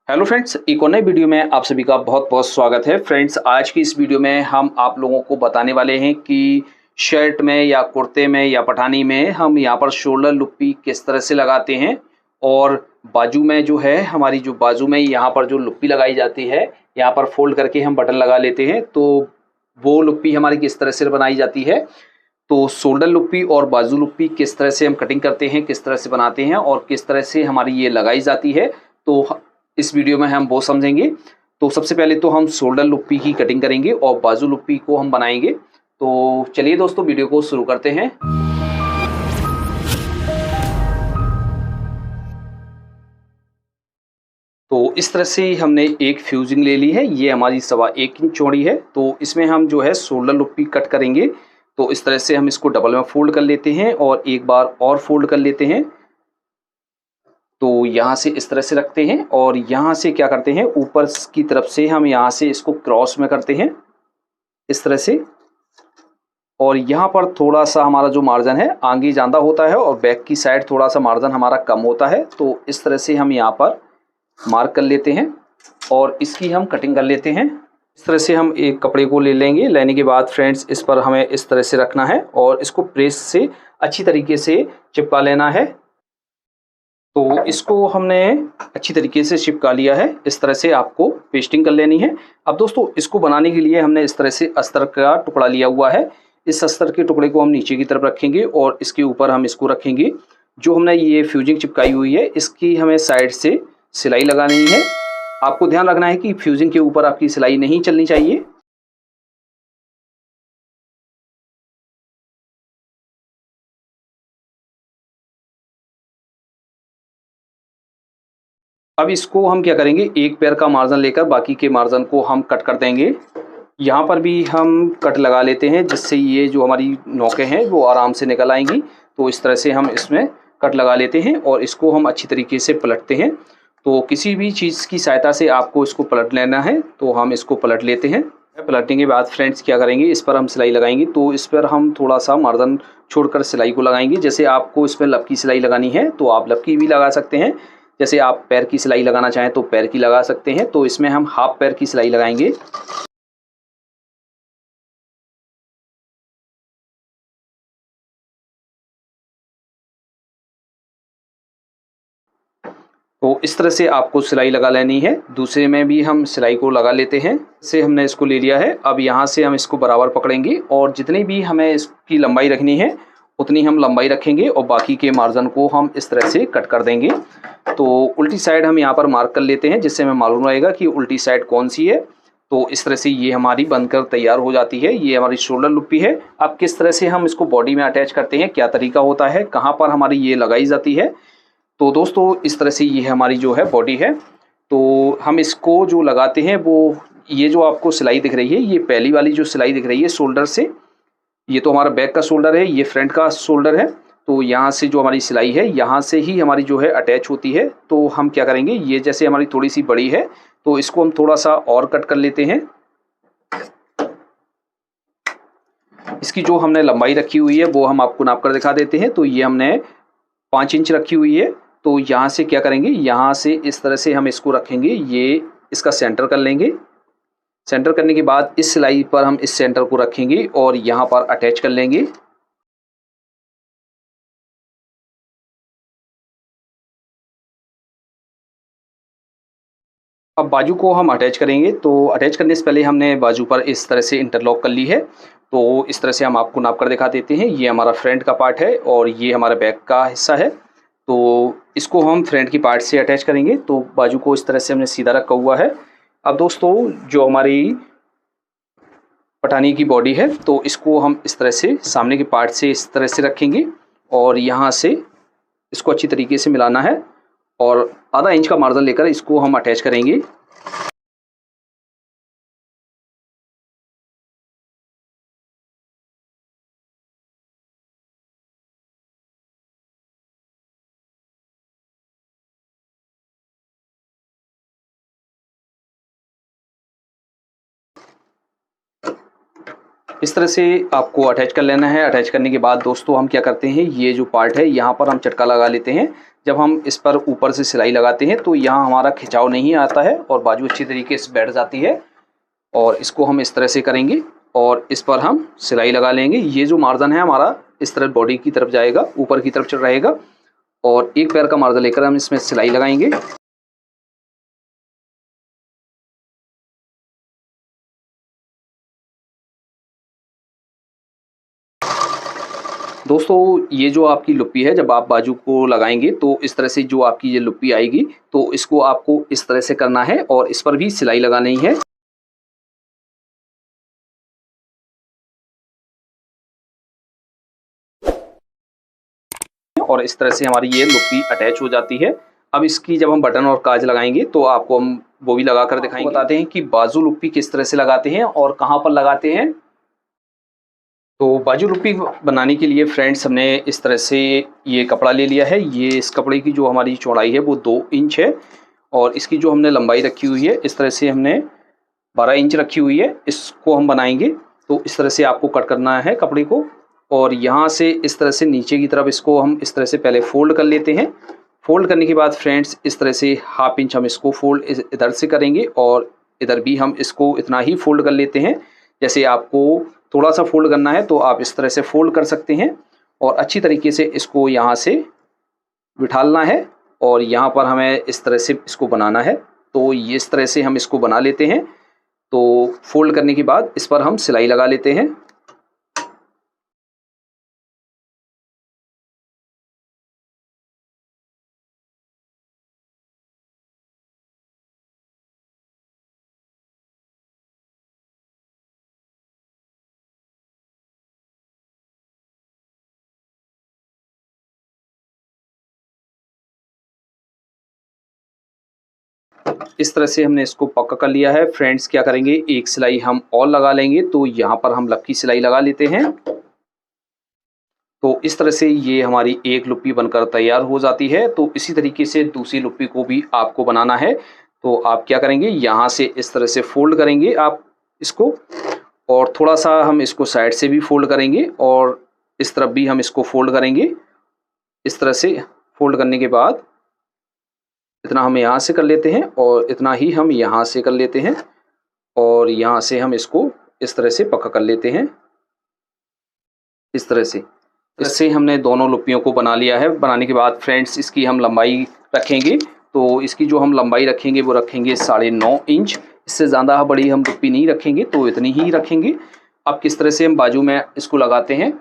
Hello friends, एक और नए वीडियो में आप सभी का बहुत बहुत स्वागत है। फ्रेंड्स, आज की इस वीडियो में हम आप लोगों को बताने वाले हैं कि शर्ट में या कुर्ते में या पठानी में हम यहाँ पर शोल्डर लुप्पी किस तरह से लगाते हैं और बाजू में जो है हमारी जो बाजू में यहाँ पर जो लुप्पी लगाई जाती है, यहाँ पर फोल्ड करके हम बटन लगा लेते हैं, तो वो लुप्पी हमारी किस तरह से बनाई जाती है। तो शोल्डर लुप्पी और बाजू लुप्पी किस तरह से हम कटिंग करते हैं, किस तरह से बनाते हैं और किस तरह से हमारी ये लगाई जाती है, तो इस वीडियो में हम वो समझेंगे। तो सबसे पहले तो हम शोल्डर लुप्पी की कटिंग करेंगे और बाजू लुप्पी को हम बनाएंगे। तो चलिए दोस्तों, वीडियो को शुरू करते हैं। तो इस तरह से हमने एक फ्यूजिंग ले ली है, ये हमारी 1.25 इंच चौड़ी है। तो इसमें हम जो है शोल्डर लुप्पी कट करेंगे। तो इस तरह से हम इसको डबल में फोल्ड कर लेते हैं और एक बार और फोल्ड कर लेते हैं। तो यहाँ से इस तरह से रखते हैं और यहाँ से क्या करते हैं, ऊपर की तरफ से हम यहाँ से इसको क्रॉस में करते हैं इस तरह से। और यहाँ पर थोड़ा सा हमारा जो मार्जिन है आगे ज़्यादा होता है और बैक की साइड थोड़ा सा मार्जिन हमारा कम होता है। तो इस तरह से हम यहाँ पर मार्क कर लेते हैं और इसकी हम कटिंग कर लेते हैं। इस तरह से हम एक कपड़े को ले लेंगे। लेने के बाद फ्रेंड्स, इस पर हमें इस तरह से रखना है और इसको प्रेस से अच्छी तरीके से चिपका लेना है। तो इसको हमने अच्छी तरीके से चिपका लिया है। इस तरह से आपको पेस्टिंग कर लेनी है। अब दोस्तों, इसको बनाने के लिए हमने इस तरह से अस्तर का टुकड़ा लिया हुआ है। इस अस्तर के टुकड़े को हम नीचे की तरफ रखेंगे और इसके ऊपर हम इसको रखेंगे। जो हमने ये फ्यूजिंग चिपकाई हुई है, इसकी हमें साइड से सिलाई लगानी है। आपको ध्यान रखना है कि फ्यूजिंग के ऊपर आपकी सिलाई नहीं चलनी चाहिए। अब इसको हम क्या करेंगे, एक पैर का मार्जिन लेकर बाकी के मार्जिन को हम कट कर देंगे। यहाँ पर भी हम कट लगा लेते हैं, जिससे ये जो हमारी नोकें हैं वो आराम से निकल आएंगी। तो इस तरह से हम इसमें कट लगा लेते हैं और इसको हम अच्छी तरीके से पलटते हैं। तो किसी भी चीज़ की सहायता से आपको इसको पलट लेना है, तो हम इसको पलट लेते हैं। पलटने के बाद फ्रेंड्स क्या करेंगे, इस पर हम सिलाई लगाएंगे। तो इस पर हम थोड़ा सा मार्जिन छोड़कर सिलाई को लगाएंगे। जैसे आपको इस पर लपकी सिलाई लगानी है तो आप लपकी भी लगा सकते हैं। जैसे आप पैर की सिलाई लगाना चाहें तो पैर की लगा सकते हैं। तो इसमें हम हाफ पैर की सिलाई लगाएंगे। तो इस तरह से आपको सिलाई लगा लेनी है। दूसरे में भी हम सिलाई को लगा लेते हैं। से हमने इसको ले लिया है। अब यहाँ से हम इसको बराबर पकड़ेंगे और जितनी भी हमें इसकी लंबाई रखनी है उतनी हम लंबाई रखेंगे और बाकी के मार्जिन को हम इस तरह से कट कर देंगे। तो उल्टी साइड हम यहाँ पर मार्क कर लेते हैं, जिससे हमें मालूम रहेगा कि उल्टी साइड कौन सी है। तो इस तरह से ये हमारी बनकर तैयार हो जाती है। ये हमारी शोल्डर लुप्पी है। अब किस तरह से हम इसको बॉडी में अटैच करते हैं, क्या तरीका होता है, कहाँ पर हमारी ये लगाई जाती है। तो दोस्तों, इस तरह से ये हमारी जो है बॉडी है। तो हम इसको जो लगाते हैं वो, ये जो आपको सिलाई दिख रही है, ये पहली वाली जो सिलाई दिख रही है शोल्डर से, ये तो हमारा बैक का शोल्डर है, ये फ्रंट का शोल्डर है। तो यहाँ से जो हमारी सिलाई है, यहाँ से ही हमारी जो है अटैच होती है। तो हम क्या करेंगे, ये जैसे हमारी थोड़ी सी बड़ी है तो इसको हम थोड़ा सा और कट कर लेते हैं। इसकी जो हमने लंबाई रखी हुई है वो हम आपको नाप कर दिखा देते हैं। तो ये हमने 5 इंच रखी हुई है। तो यहाँ से क्या करेंगे, यहाँ से इस तरह से हम इसको रखेंगे, ये इसका सेंटर कर लेंगे। सेंटर करने के बाद इस सिलाई पर हम इस सेंटर को रखेंगे और यहाँ पर अटैच कर लेंगे। अब बाजू को हम अटैच करेंगे। तो अटैच करने से पहले हमने बाजू पर इस तरह से इंटरलॉक कर ली है। तो इस तरह से हम आपको नाप कर दिखा देते हैं। ये हमारा फ्रंट का पार्ट है और ये हमारा बैक का हिस्सा है। तो इसको हम फ्रंट की पार्ट से अटैच करेंगे। तो बाजू को इस तरह से हमने सीधा रखा हुआ है। अब दोस्तों, जो हमारी पठानी की बॉडी है, तो इसको हम इस तरह से सामने के पार्ट से इस तरह से रखेंगे और यहाँ से इसको अच्छी तरीके से मिलाना है और आधा इंच का मार्जिन लेकर इसको हम अटैच करेंगे। इस तरह से आपको अटैच कर लेना है। अटैच करने के बाद दोस्तों हम क्या करते हैं, ये जो पार्ट है यहाँ पर हम चटका लगा लेते हैं, जब हम इस पर ऊपर से सिलाई लगाते हैं तो यहाँ हमारा खिंचाव नहीं आता है और बाजू अच्छी तरीके से बैठ जाती है। और इसको हम इस तरह से करेंगे और इस पर हम सिलाई लगा लेंगे। ये जो मार्जिन है हमारा इस तरह बॉडी की तरफ जाएगा, ऊपर की तरफ चढ़ रहेगा और एक पैर का मार्जिन लेकर हम इसमें सिलाई लगाएंगे। दोस्तों ये जो आपकी लुप्पी है, जब आप बाजू को लगाएंगे तो इस तरह से जो आपकी ये लुप्पी आएगी, तो इसको आपको इस तरह से करना है और इस पर भी सिलाई लगानी है। और इस तरह से हमारी ये लुप्पी अटैच हो जाती है। अब इसकी जब हम बटन और काज लगाएंगे तो आपको हम वो भी लगा कर दिखाएंगे। बताते हैं कि बाजू लुप्पी किस तरह से लगाते हैं और कहाँ पर लगाते हैं। तो बाजू लुप्पी बनाने के लिए फ्रेंड्स हमने इस तरह से ये कपड़ा ले लिया है। ये इस कपड़े की जो हमारी चौड़ाई है वो 2 इंच है और इसकी जो हमने लंबाई रखी हुई है इस तरह से हमने 12 इंच रखी हुई है। इसको हम बनाएंगे तो इस तरह से आपको कट करना है कपड़े को और यहाँ से इस तरह से नीचे की तरफ इसको हम इस तरह से पहले फोल्ड कर लेते हैं। फोल्ड करने के बाद फ्रेंड्स इस तरह से 1/2 इंच हम इसको फोल्ड इधर से करेंगे और इधर भी हम इसको इतना ही फोल्ड कर लेते हैं। जैसे आपको थोड़ा सा फोल्ड करना है तो आप इस तरह से फोल्ड कर सकते हैं और अच्छी तरीके से इसको यहाँ से बिठालना है और यहाँ पर हमें इस तरह से इसको बनाना है। तो ये इस तरह से हम इसको बना लेते हैं। तो फोल्ड करने के बाद इस पर हम सिलाई लगा लेते हैं। इस तरह से हमने इसको पक्का कर लिया है। फ्रेंड्स क्या करेंगे, एक सिलाई हम और लगा लेंगे। तो यहाँ पर हम लपकी सिलाई लगा लेते हैं। तो इस तरह से ये हमारी एक लुप्पी बनकर तैयार हो जाती है। तो इसी तरीके से दूसरी लुप्पी को भी आपको बनाना है। तो आप क्या करेंगे, यहाँ से इस तरह से फोल्ड करेंगे आप इसको और थोड़ा सा हम इसको साइड से भी फोल्ड करेंगे और इस तरफ भी हम इसको फोल्ड करेंगे। इस तरह से फोल्ड करने के बाद इतना हम यहाँ से कर लेते हैं और इतना ही हम यहाँ से कर लेते हैं और यहाँ से हम इसको इस तरह से पक्का कर लेते हैं। इस तरह से इससे हमने दोनों लुप्पियों को बना लिया है। बनाने के बाद फ्रेंड्स इसकी हम लंबाई रखेंगे। तो इसकी जो हम लंबाई रखेंगे वो रखेंगे 9.5 इंच। इससे ज़्यादा बड़ी हम लुप्पी नहीं रखेंगे, तो इतनी ही रखेंगे। अब किस तरह से हम बाजू में इसको लगाते हैं,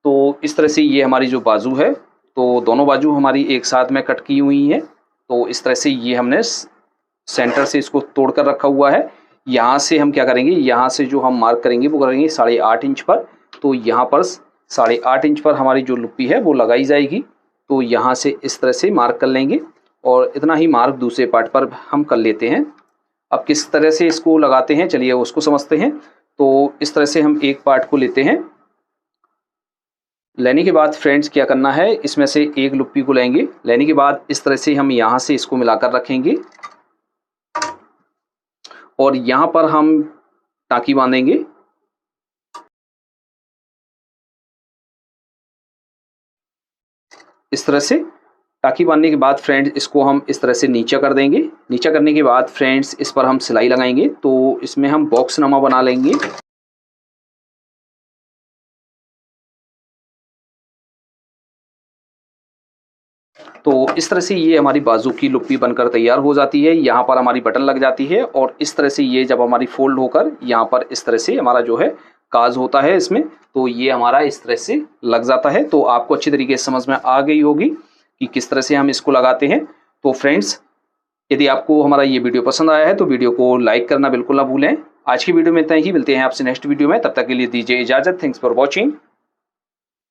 तो इस तरह से ये हमारी जो बाजू है, तो दोनों बाजू हमारी एक साथ में कट की हुई हैं। तो इस तरह से ये हमने सेंटर से इसको तोड़ कर रखा हुआ है। यहाँ से हम क्या करेंगे, यहाँ से जो हम मार्क करेंगे वो करेंगे 8.5 इंच पर। तो यहाँ पर 8.5 इंच पर हमारी जो लुप्पी है वो लगाई जाएगी। तो यहाँ से इस तरह से मार्क कर लेंगे और इतना ही मार्क दूसरे पार्ट पर हम कर लेते हैं। अब किस तरह से इसको लगाते हैं चलिए उसको समझते हैं। तो इस तरह से हम एक पार्ट को लेते हैं। लेने के बाद फ्रेंड्स क्या करना है, इसमें से एक लुप्पी को लेंगे। लेने के बाद इस तरह से हम यहाँ से इसको मिलाकर रखेंगे और यहाँ पर हम टाँकी बांधेंगे। इस तरह से टाँकी बांधने के बाद फ्रेंड्स इसको हम इस तरह से नीचा कर देंगे। नीचा करने के बाद फ्रेंड्स इस पर हम सिलाई लगाएंगे। तो इसमें हम बॉक्स नमा बना लेंगे। तो इस तरह से ये हमारी बाजू की लुप्पी बनकर तैयार हो जाती है। यहाँ पर हमारी बटन लग जाती है और इस तरह से ये जब हमारी फोल्ड होकर यहाँ पर इस तरह से हमारा जो है काज होता है इसमें, तो ये हमारा इस तरह से लग जाता है। तो आपको अच्छी तरीके से समझ में आ गई होगी कि किस तरह से हम इसको लगाते हैं। तो फ्रेंड्स यदि आपको हमारा ये वीडियो पसंद आया है तो वीडियो को लाइक करना बिल्कुल ना भूलें। आज की वीडियो में इतना ही, मिलते हैं आपसे नेक्स्ट वीडियो में। तब तक के लिए दीजिए इजाज़त। Thanks for watching.